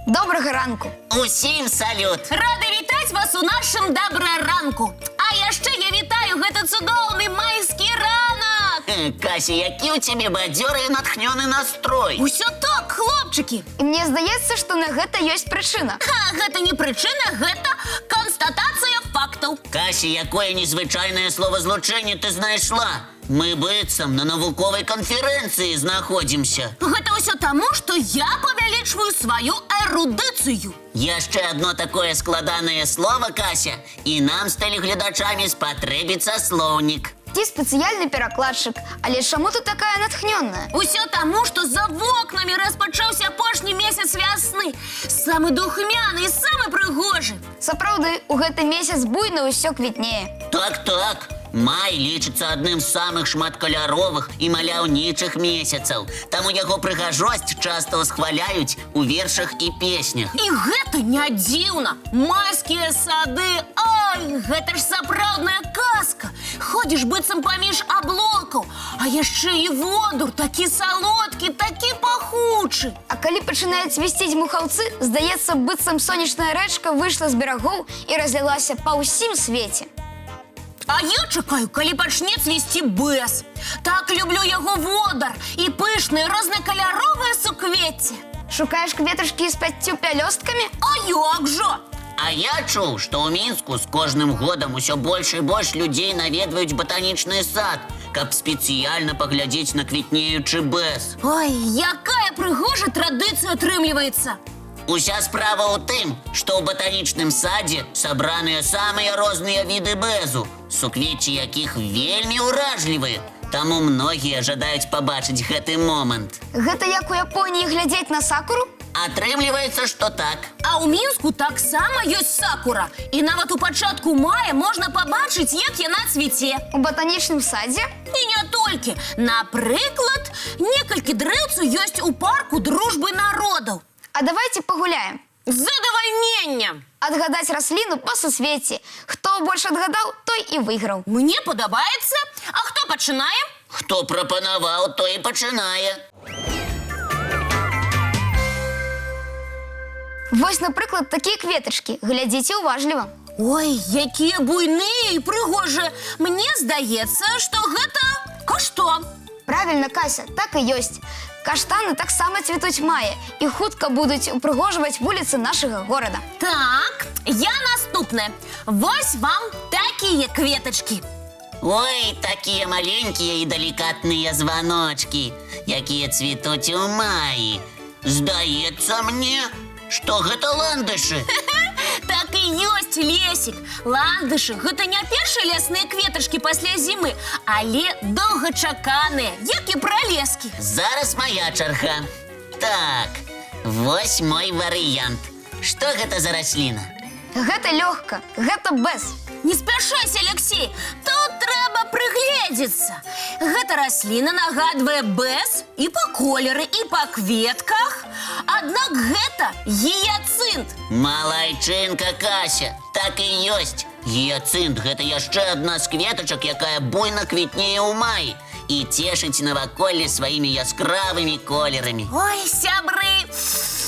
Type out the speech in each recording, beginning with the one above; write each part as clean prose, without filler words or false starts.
Доброго ранку. Усім салют! Рада вітаць вас у нашым добраранку. А яшчэ я вітаю гэты цудоўны майскі ранак. Кася, які у цябе бадзёры і натхнёны настрой? Усё так, хлопчыкі. І мне здаецца, што на гэта ёсць прычына. Гэта не прычына, гэта канстатацыя фактаў. Кася, якое незвычайнае словазлучэнне ты знайшла? Мы быццам на навуковай канферэнцыі знаходзімся. Гэта ўсё таму, што я павялічваю сваю эрудыцыю. Яшчэ одно такое складанае слово, Кася, і нам з тэлегледачамі спатрэбіцца слоўнік. Ці спецыяльны перакладчык, але чаму ты такая натхнённая? Усё таму, што за вокнамі распачаўся апошні месяц вясны. Самы духмяны і самы прыгожы. Сапраўды, у гэты месяц буйна ўсё квітнее. Так. Май лічыцца адным з самых шматкаляровых і маляўнічых месяцаў. Таму яго прыгажосць часта ўсхваляюць у вершах і песнях. І гэта не дзіўна. Майскія сады, ай, гэта ж сапраўдная казка. Ходзіш быццам паміж аблокаў, а яшчэ і водур такі салодкі, такі пахучы. А калі пачынаюць свісціць мухаўцы, здаецца, быццам сонечная рэчка выйшла з берагоў і разлілася па ўсім свеце. А я чакаю, калі пачне цвісці бэз. Так люблю яго водар і пышныя рознакаляровыя суквецці. Шукаеш кветачкі з 5 пялёсткамі? А як жа? А я чуў, што ў Мінску з кожным годам усё больш і больш людзей наведваюць батанічны сад, каб спецыяльна паглядзець на квітнеючы бэз. Ой, якая прыгожа традыцыя атрымліваецца. Уся справа ў тым, што ў батанічным садзе сабраныя самыя розныя віды бэзу, суквецці якіх вельмі ўражлівыя. Таму многія жадаюць пабачыць гэты момант. Гэта як у Японіі глядзець на сакуру? Атрымліваецца, што так. А ў Мінску таксама ёсць сакура. І нават у пачатку мая можна пабачыць, як яна цвіце. У батанічным садзе? І не толькі. Напрыклад, некалькі дрэўцаў ёсць у парку дружбы народаў. А давайте пагуляем. З задавальненнем. Адгадаць расліну па сусвеце. Хто больш адгадаў, той і выйграў. Мне падабаецца. А хто пачынае? Хто прапанаваў, той і пачынае. Вось, напрыклад, такія кветачкі. Глядзіце уважліва. Ой, якія буйныя і прыгожыя. Мне здаецца, што гэта каштан. Правільна, Кася, так і ёсць. Каштаны таксама цвітуць мае і хутка будуць упрыгожваць вуліцы нашага горада. Так, я наступная. Вось вам такія кветачкі. Ой, такія маленькія і далікатныя званочкі, якія цвітуць у маі. Здаецца мне, што гэта ландышы. Так і ёсць, Лесік. Ландышы – гэта не першыя лясныя кветачкі пасля зімы, але доўгачаканыя, як і пралескі. Зараз моя чарга. Так, вось мой варыянт. Што гэта за расліна? Гэта лёгка, гэта бэз. Не спяшайся, Алексей, тут трэба прыгледзецца. Гэта расліна нагадвае бэз і па колеры, і па кветках. Аднак гэта гіяцынт. Малайчынка, Кася, так і ёсць. Гіяцынт – гэта яшчэ адна з кветачак, якая буйна квітнее ў маі і цешыць наваколле сваімі яскравымі колерамі. Ой, сябры,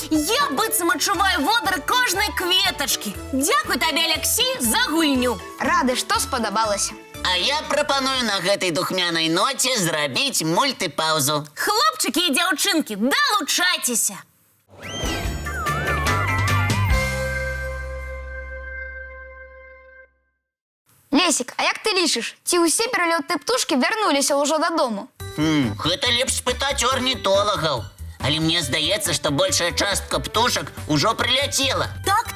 я быццам адчуваю водар кожнай кветачкі. Дзякуй табе, Алексей, за гульню. Рады, што спадабалася. А я прапаную на гэтай духмянай ноце зрабіць мультипаузу. Хлопчыкі і дзяўчынкі, далучайцеся. Лесік, а як ты лічыш, ці ўсе пералётныя птушкі вярнуліся ўжо дадому? Гэта лепш спытаць у арнітолагаў. Але мне здаецца, што большая частка птушак ужо прыляцела. Так,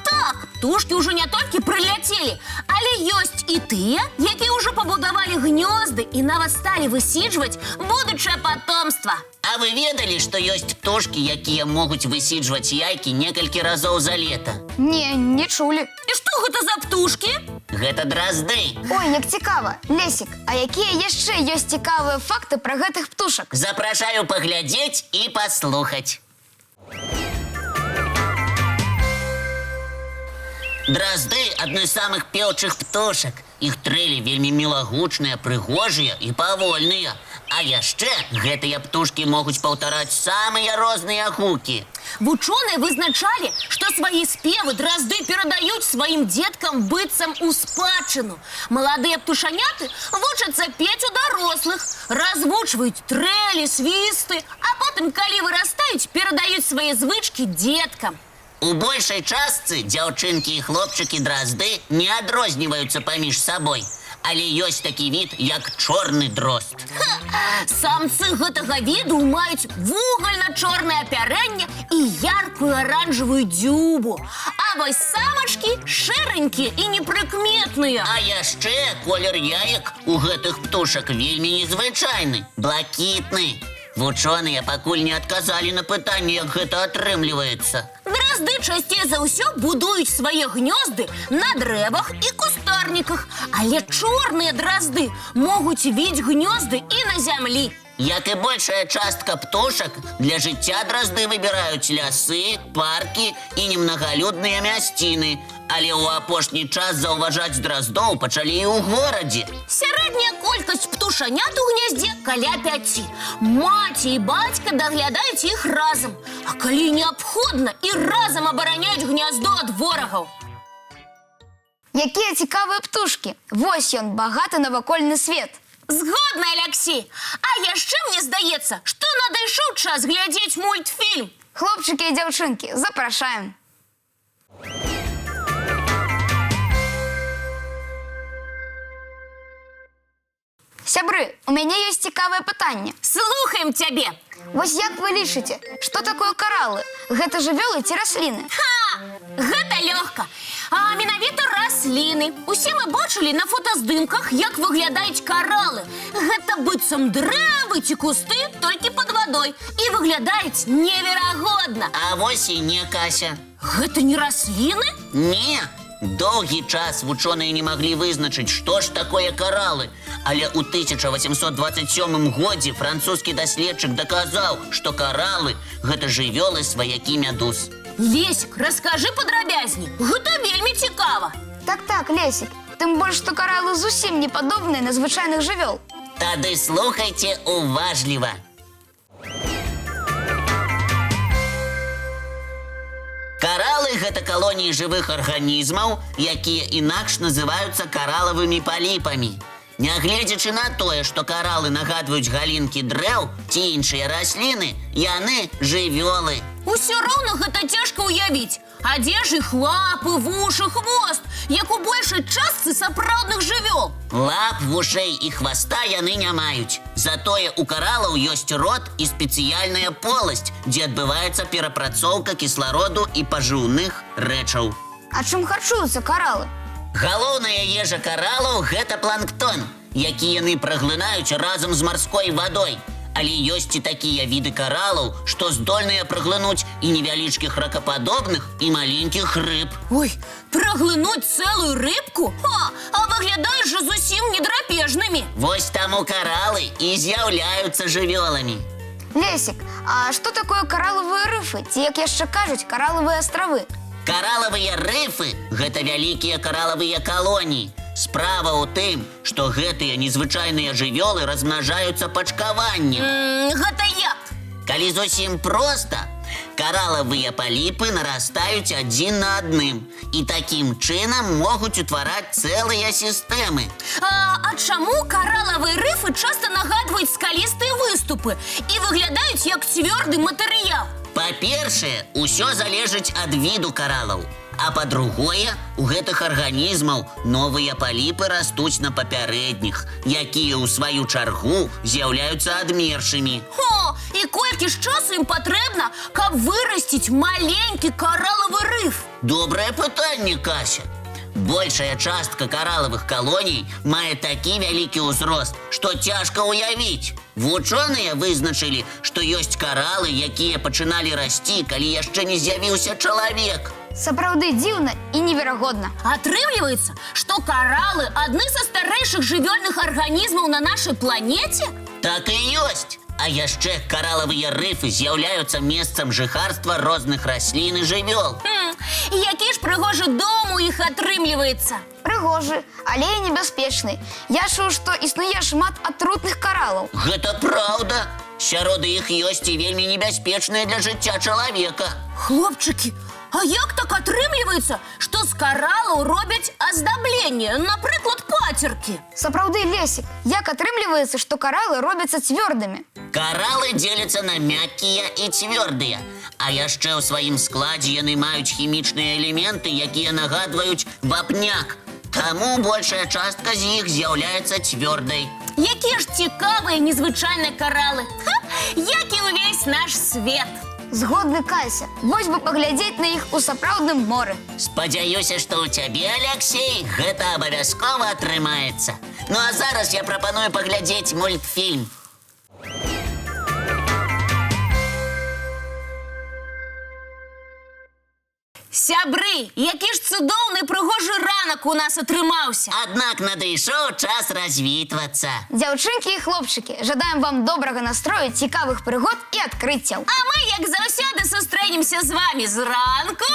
птушкі ўжо не толькі прыляцелі, але ёсць і тыя, якія ўжо пабудавалі гнёзды і нават сталі высіджваць будучае патомства. А вы ведалі, што ёсць птушкі, якія могуць высіджваць яйкі некалькі разоў за лета? Не чулі. І што гэта за птушкі? Гэта дразды. Ой, як цікава. Лесік, а якія яшчэ ёсць цікавыя факты пра гэтых птушак? Запрашаю паглядзець і паслухаць. Дразды – адны з самых пеўчых птушак. Іх трэлі вельмі мілагучныя, прыгожыя і павольныя. А яшчэ гэтыя птушкі могуць паўтараць самыя розныя гукі. Вучоныя вызначалі, што свае спевы дразды перадаюць сваім дзеткам быццам у спадчыну. Маладыя птушаняты вучацца пець у дарослых, развучваюць трэлі, свісты, а потым, калі вырастаюць, перадаюць свае звычкі дзеткам. У большай частцы дзяўчынкі і хлопчыкі дразды не адрозніваюцца паміж сабой. Але ёсць такі від, як чорны дрозд. Самцы гэтага віду маюць вугальна-чорнае апярэнне і яркую аранжавую дзюбу. А вось самачкі шэранькія і непрыкметныя. А яшчэ колер яек у гэтых птушак вельмі незвычайны, блакітны. Вучоныя пакуль не адказалі на пытанне, як гэта атрымліваецца. Дразды часцей за ўсё будуюць свае гнёзды на дрэвах і кустарніках, але чорныя дразды могуць віць гнёзды і на зямлі. Як і большая частка птушак, для жыцця дразды выбіраюць лясы, паркі і немнагалюдныя мясціны. Але ў апошні час заўважаць драздоў пачалі і ў горадзе. Сярэдняя колькасць птушанят у гняздзе каля 5. Маці і бацька даглядаюць іх разам, а калі неабходна, і разам абараняюць гняздо ад ворагаў. Якія цікавыя птушкі. Вось ён, багаты навакольны свет. Згодна, Аляксей. А яшчэ мне здаецца, што надышоў час глядзець мультфільм. Хлопчыкі і дзяўчынкі, запрашаем. Сябры, у мяне ёсць цікавае пытанне. Слухаем цябе. Вось як вы лічыце, што такое каралы? Гэта жывёлы ці расліны? Гэта лёгка. А менавіта расліны. Усе мы бачылі на фотаздымках, як выглядаюць каралы. Гэта быццам дрэвы ці кусты, толькі пад вадой. І выглядаюць неверагодна. А вось і не, Кася. Гэта не расліны? Не. Доўгі час вучоныя не маглі вызначыць, што ж такое каралы. Але ў 1827 годзе французскі даследчык даказаў, што каралы – гэта жывёлы сваякі мядуз. Лесік, раскажы падрабязней. Гэта вельмі цікава. Так, Лесік. Тым больш, што каралы зусім не падобныя на звычайных жывёл. Тады слухайце уважліва. Каралы – гэта калоніі жывых арганізмаў, якія інакш называюцца каралавымі паліпамі. Нягледзячы на тое, што каралы нагадваюць галінкі дрэў ці іншыя расліны, яны жывёлы. Усё роўна гэта цяжка ўявіць. А дзе ж іх лапы, вушы, хвост, як у большай частцы сапраўдных жывёл? Лап, вушэй і хваста яны не маюць. Затое у каралаў ёсць рот і спецыяльная поласць, дзе адбываецца перапрацоўка кіслароду і пажыўных рэчаў. А чым харчуюцца каралы? Галоўная ежа каралаў – гэта планктон, які яны праглынаюць разам з марской вадой. Але ёсць і такія віды каралаў, што здольныя праглынуць і невялічкіх ракападобных, і маленькіх рыб. Ой, праглынуць цэлую рыбку? А выглядаюць жа зусім не драпежнымі. Вось таму каралы і з'яўляюцца жывёламі. Лесік, а што такое каралавыя рыфы? Ці, як яшчэ кажуць, каралавыя астравы? Каралавыя рыфы – гэта вялікія каралавыя калоніі. Справа ў тым, што гэтыя незвычайныя жывёлы размнажаюцца пачкаваннем. Гэта як? Калі зусім проста, каралавыя паліпы нарастаюць адзін на адным і такім чынам могуць утвараць цэлыя сістэмы. А чаму каралавыя рыфы часта нагадваюць скалістыя выступы і выглядаюць як цвёрды матэрыял? Па-першае, усё залежыць ад віду каралаў. А па-другое, у гэтых арганізмаў новыя паліпы растуць на папярэдніх, якія ў сваю чаргу з'яўляюцца адмершымі. І колькі ж часу ім патрэбна, каб вырасціць маленькі каралавы рыф? Добрае пытанне, Кася. Большая частка каралавых калоній мае такі вялікі ўзрост, што цяжка ўявіць. Вучоныя вызначылі, што ёсць каралы, якія пачыналі расці, калі яшчэ не з'явіўся чалавек. Сапраўды дзіўна і неверагодна. Атрымліваецца, што каралы адны са старэйшых жывёльных арганізмаў на нашай планеце? Так і ёсць. А яшчэ каралавыя рыфы з'яўляюцца месцам жыхарства розных раслін і жывёл. Які ж прыгожы дом у іх атрымліваецца. Прыгожы, але і небяспечны. Я чуў, што існуе шмат атрутных каралаў. Гэта праўда. Сярод іх ёсць і вельмі небяспечныя для жыцця чалавека. Хлопчыкі, а як так атрымліваецца, што з каралаў робяць аздабленне, напрыклад, пацеркі? Сапраўды, Лесік, як атрымліваецца, што каралы робяцца цвёрдымі? Каралы дзеляцца на мяккія і цвёрдыя. А яшчэ ў сваім складзе яны маюць хімічныя элементы, якія нагадваюць вапняк. Таму большая частка з іх з'яўляецца цвёрдай. Якія ж цікавыя незвычайныя каралы. Як і ўвесь наш свет. Згодны, Кася. Вось бы паглядзець на іх у сапраўдным моры. Спадзяюся, што ў цябе, Алексей, гэта абавязкова атрымаецца. Ну а зараз я прапаную паглядзець мультфільм. Сябры, які ж цудоўны прыгожы ранак у нас атрымаўся. Аднак надышоў час развітвацца. Дзяўчынкі і хлопчыкі, жадаем вам добрага настрою, цікавых прыгод і адкрыццяў. А мы, як заўсёды, сустрэнемся з вамі зранку